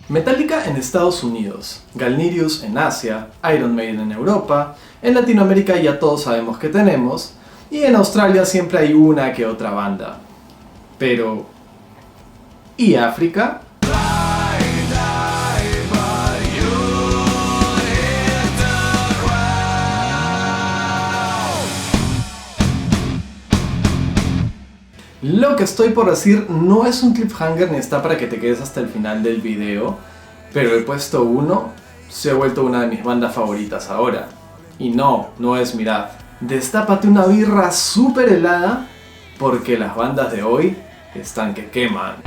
Metallica en Estados Unidos, Galnerius en Asia, Iron Maiden en Europa, en Latinoamérica ya todos sabemos que tenemos, y en Australia siempre hay una que otra banda. Pero... ¿y África? Lo que estoy por decir no es un cliffhanger ni está para que te quedes hasta el final del video, pero el puesto 1 se ha vuelto una de mis bandas favoritas ahora. Y no es Mirad. Destápate una birra súper helada porque las bandas de hoy están que queman.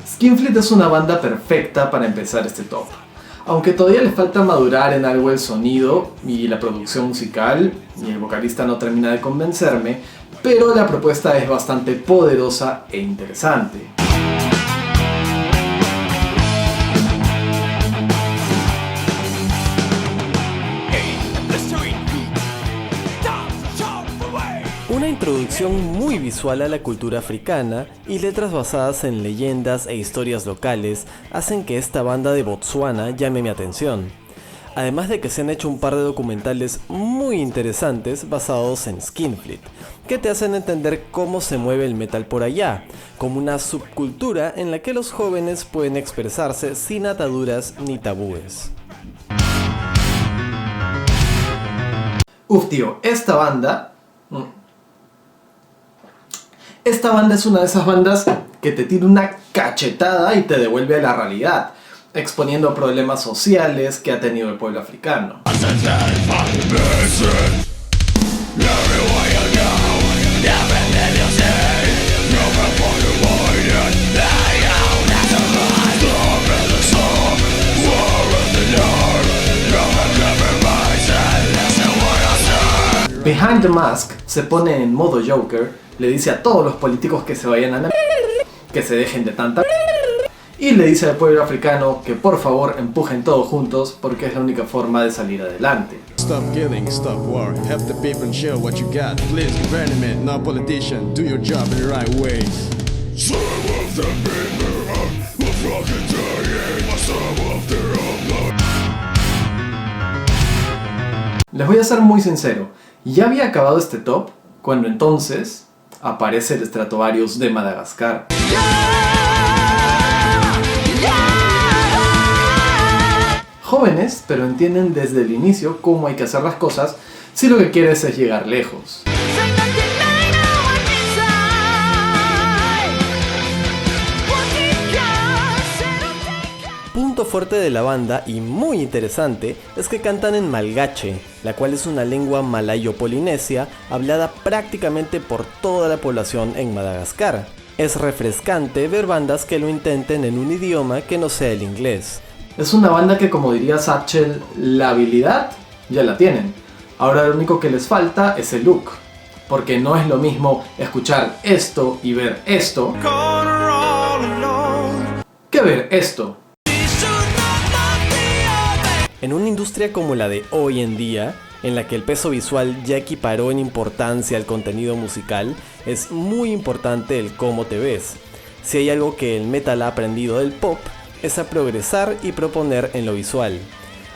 Skinflint es una banda perfecta para empezar este top. Aunque todavía les falta madurar en algo el sonido y la producción musical, y el vocalista no termina de convencerme, pero la propuesta es bastante poderosa e interesante. Una introducción muy visual a la cultura africana y letras basadas en leyendas e historias locales hacen que esta banda de Botsuana llame mi atención. Además de que se han hecho un par de documentales muy interesantes basados en Skinflint, que te hacen entender cómo se mueve el metal por allá, como una subcultura en la que los jóvenes pueden expresarse sin ataduras ni tabúes. Uf, tío, esta banda es una de esas bandas que te tira una cachetada y te devuelve a la realidad, exponiendo problemas sociales que ha tenido el pueblo africano. Behind the Mask se pone en modo Joker, le dice a todos los políticos que se vayan a la que se dejen de tanta y le dice al pueblo africano que por favor empujen todos juntos porque es la única forma de salir adelante. Stop killing, stop war, help the people share what you got. Please, government, not politician, do your job in the right way. Les voy a ser muy sincero, ya había acabado este top cuando entonces aparece el Stratovarius de Madagascar. Jóvenes, pero entienden desde el inicio cómo hay que hacer las cosas si lo que quieres es llegar lejos. Punto fuerte de la banda y muy interesante es que cantan en malgache, la cual es una lengua malayo-polinesia hablada prácticamente por toda la población en Madagascar. Es refrescante ver bandas que lo intenten en un idioma que no sea el inglés. Es una banda que, como diría Satchel, la habilidad ya la tienen. Ahora lo único que les falta es el look, porque no es lo mismo escuchar esto y ver esto que ver esto. En una industria como la de hoy en día, en la que el peso visual ya equiparó en importancia al contenido musical, es muy importante el cómo te ves. Si hay algo que el metal ha aprendido del pop, es a progresar y proponer en lo visual.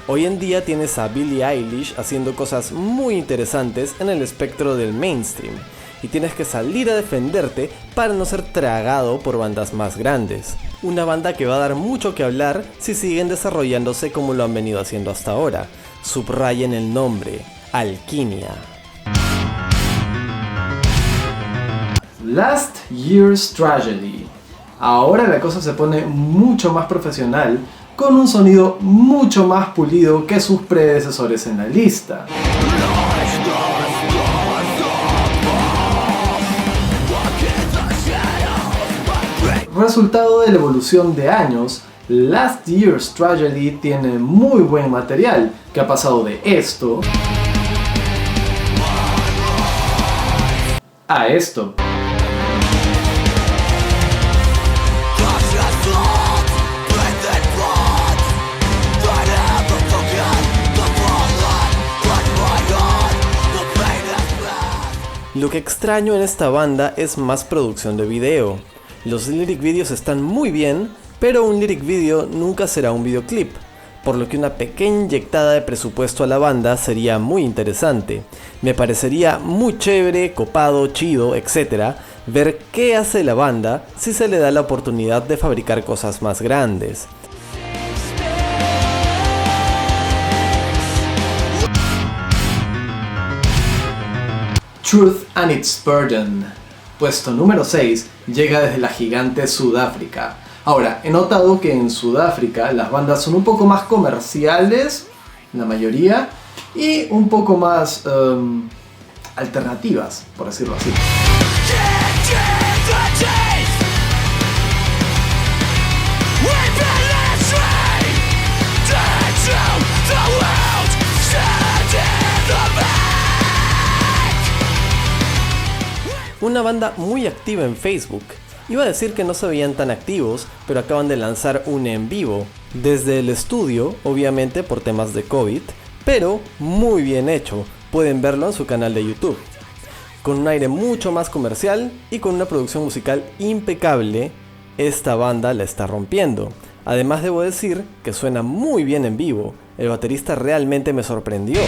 Hoy en día tienes a Billie Eilish haciendo cosas muy interesantes en el espectro del mainstream, y tienes que salir a defenderte para no ser tragado por bandas más grandes. Una banda que va a dar mucho que hablar si siguen desarrollándose como lo han venido haciendo hasta ahora. Subrayen el nombre, Alquimia. Last Year's Tragedy. Ahora la cosa se pone mucho más profesional, con un sonido mucho más pulido que sus predecesores en la lista. Resultado de la evolución de años, Last Year's Tragedy tiene muy buen material, que ha pasado de esto a esto. Lo que extraño en esta banda es más producción de video. Los lyric videos están muy bien, pero un lyric video nunca será un videoclip, por lo que una pequeña inyectada de presupuesto a la banda sería muy interesante. Me parecería muy chévere, copado, chido, etc. ver qué hace la banda si se le da la oportunidad de fabricar cosas más grandes. Truth and Its Burden, puesto número 6, llega desde la gigante Sudáfrica. Ahora, he notado que en Sudáfrica las bandas son un poco más comerciales, la mayoría, y un poco más alternativas, por decirlo así. Una banda muy activa en Facebook. Iba a decir que no se veían tan activos, pero acaban de lanzar un en vivo, desde el estudio, obviamente por temas de COVID, pero muy bien hecho, pueden verlo en su canal de YouTube. Con un aire mucho más comercial y con una producción musical impecable, esta banda la está rompiendo. Además debo decir que suena muy bien en vivo, el baterista realmente me sorprendió.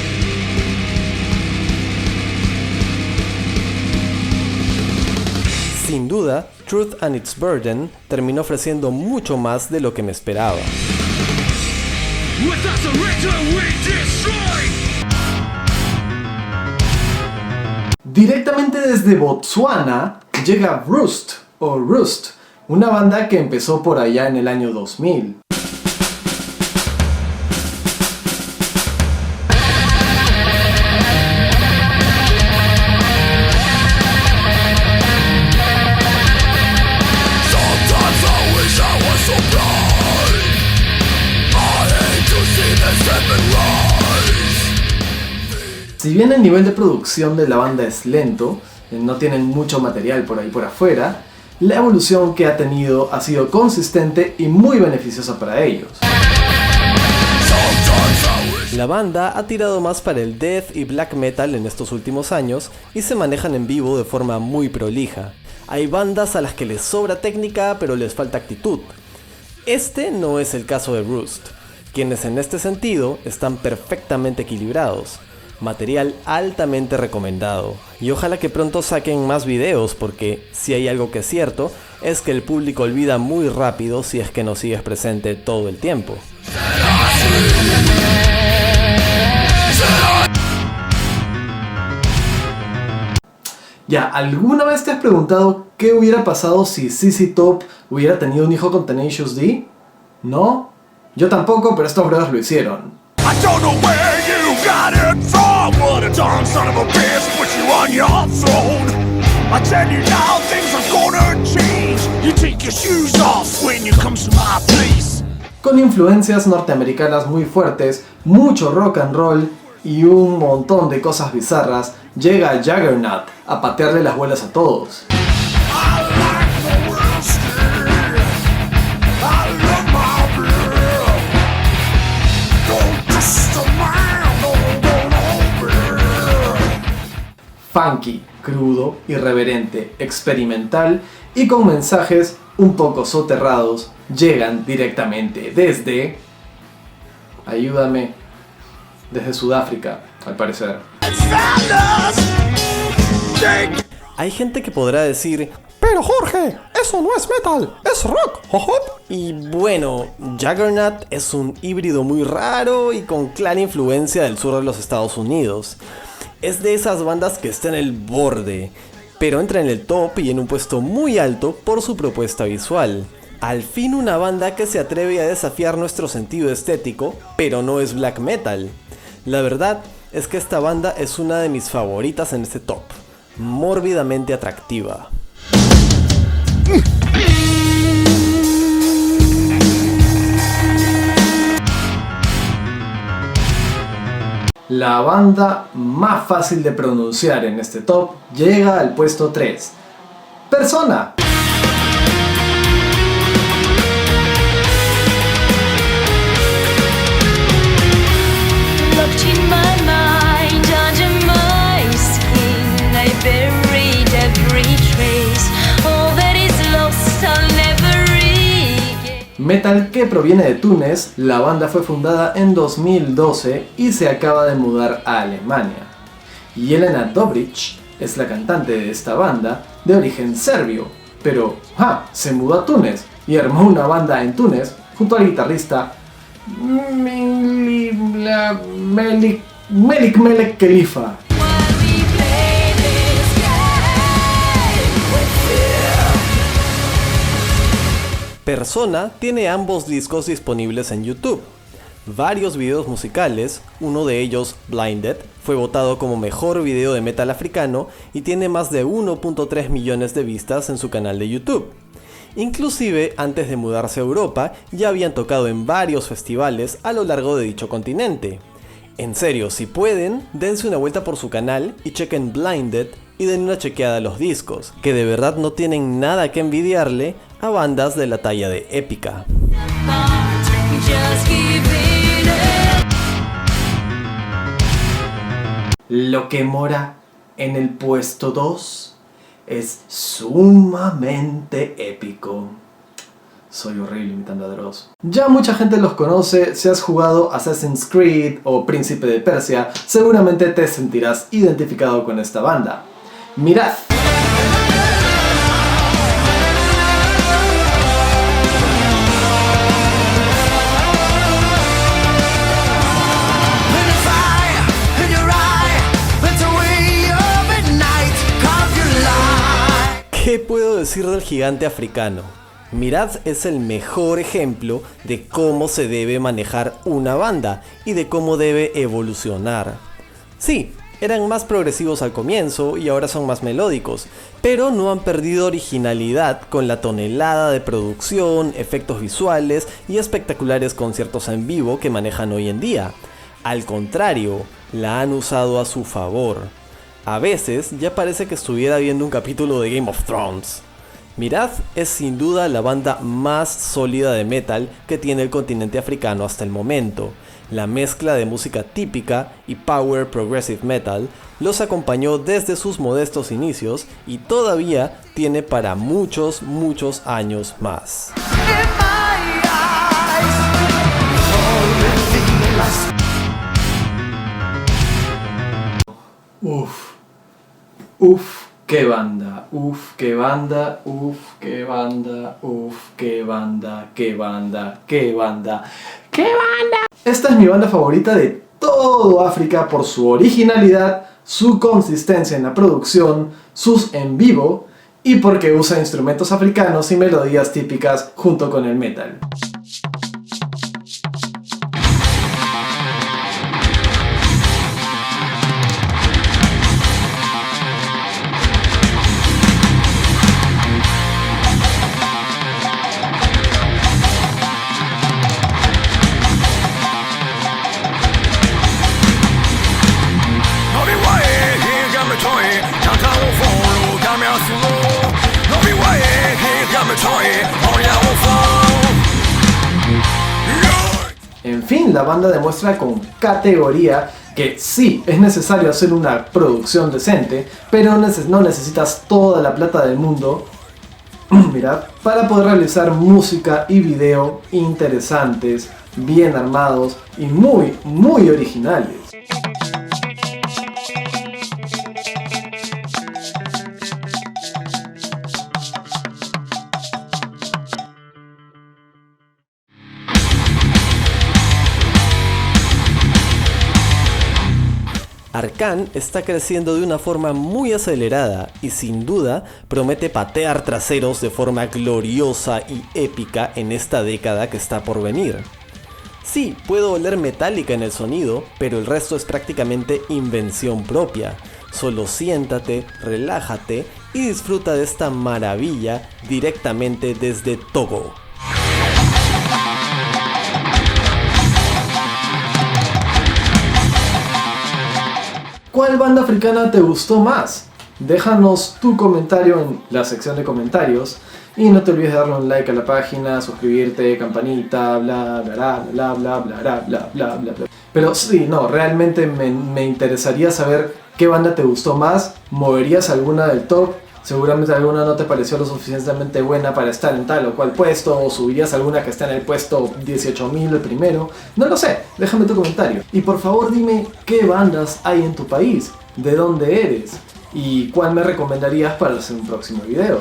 Sin duda, Truth and Its Burden terminó ofreciendo mucho más de lo que me esperaba. Directamente desde Botsuana llega Rust, o Rust, una banda que empezó por allá en el año 2000. Si bien el nivel de producción de la banda es lento, no tienen mucho material por ahí por afuera, la evolución que ha tenido ha sido consistente y muy beneficiosa para ellos. La banda ha tirado más para el death y black metal en estos últimos años y se manejan en vivo de forma muy prolija. Hay bandas a las que les sobra técnica pero les falta actitud. Este no es el caso de Rust, quienes en este sentido están perfectamente equilibrados. Material altamente recomendado, y ojalá que pronto saquen más videos, porque si hay algo que es cierto, es que el público olvida muy rápido si es que no sigues presente todo el tiempo. Ya, ¿alguna vez te has preguntado qué hubiera pasado si ZZ Top hubiera tenido un hijo con Tenacious D? ¿No? Yo tampoco, pero estos brothers lo hicieron. I don't know where you got it from. What a darn son of a bitch put you on your throne. I tell you now, things are gonna change. You take your shoes off when you come to my place. Con influencias norteamericanas muy fuertes, mucho rock and roll y un montón de cosas bizarras, llega Juggernaut a patearle las bolas a todos. Funky, crudo, irreverente, experimental y con mensajes un poco soterrados, llegan directamente desde... ayúdame, desde Sudáfrica, al parecer. Hay gente que podrá decir, pero Jorge, eso no es metal, es rock, ¡hop! Y bueno, Juggernaut es un híbrido muy raro y con clara influencia del sur de los Estados Unidos. Es de esas bandas que está en el borde, pero entra en el top y en un puesto muy alto por su propuesta visual. Al fin una banda que se atreve a desafiar nuestro sentido estético, pero no es black metal. La verdad es que esta banda es una de mis favoritas en este top, mórbidamente atractiva. La banda más fácil de pronunciar en este top llega al puesto 3. Persona. Metal que proviene de Túnez, la banda fue fundada en 2012 y se acaba de mudar a Alemania. Jelena Dobrich es la cantante de esta banda, de origen serbio, pero se mudó a Túnez y armó una banda en Túnez junto al guitarrista Melik Khalifa. Persona tiene ambos discos disponibles en YouTube. Varios videos musicales, uno de ellos, Blinded, fue votado como mejor video de metal africano y tiene más de 1.3 millones de vistas en su canal de YouTube. Inclusive, antes de mudarse a Europa, ya habían tocado en varios festivales a lo largo de dicho continente. En serio, si pueden, dense una vuelta por su canal y chequen Blinded y den una chequeada a los discos, que de verdad no tienen nada que envidiarle a bandas de la talla de Epica. Lo que mora en el puesto 2 es sumamente épico. Soy horrible imitando a Dross. Ya mucha gente los conoce, si has jugado Assassin's Creed o Príncipe de Persia, seguramente te sentirás identificado con esta banda. Mirad. ¿Qué puedo decir del gigante africano? Mirad es el mejor ejemplo de cómo se debe manejar una banda y de cómo debe evolucionar. Sí, eran más progresivos al comienzo y ahora son más melódicos, pero no han perdido originalidad con la tonelada de producción, efectos visuales y espectaculares conciertos en vivo que manejan hoy en día. Al contrario, la han usado a su favor. A veces ya parece que estuviera viendo un capítulo de Game of Thrones. Mirad es sin duda la banda más sólida de metal que tiene el continente africano hasta el momento. La mezcla de música típica y power progressive metal los acompañó desde sus modestos inicios y todavía tiene para muchos años más. Uf, qué banda, uf, qué banda, uf, qué banda, uf, qué banda, qué banda, qué banda, qué banda. Esta es mi banda favorita de todo África por su originalidad, su consistencia en la producción, sus en vivo y porque usa instrumentos africanos y melodías típicas junto con el metal. En fin, la banda demuestra con categoría que sí, es necesario hacer una producción decente, pero no necesitas toda la plata del mundo mirad, para poder realizar música y video interesantes, bien armados y muy originales. Arcane está creciendo de una forma muy acelerada y sin duda promete patear traseros de forma gloriosa y épica en esta década que está por venir. Sí, puedo oler metálica en el sonido, pero el resto es prácticamente invención propia. Solo siéntate, relájate y disfruta de esta maravilla directamente desde Togo. ¿Cuál banda africana te gustó más? Déjanos tu comentario en la sección de comentarios y no te olvides de darle un like a la página, suscribirte, campanita, bla bla bla bla bla bla bla bla bla bla. Pero sí, no, realmente me interesaría saber qué banda te gustó más, ¿moverías alguna del top Seguramente alguna no te pareció lo suficientemente buena para estar en tal o cual puesto, o subirías alguna que está en el puesto 18.000 el primero. No lo sé, déjame tu comentario. Y por favor dime qué bandas hay en tu país, de dónde eres y cuál me recomendarías para hacer un próximo video.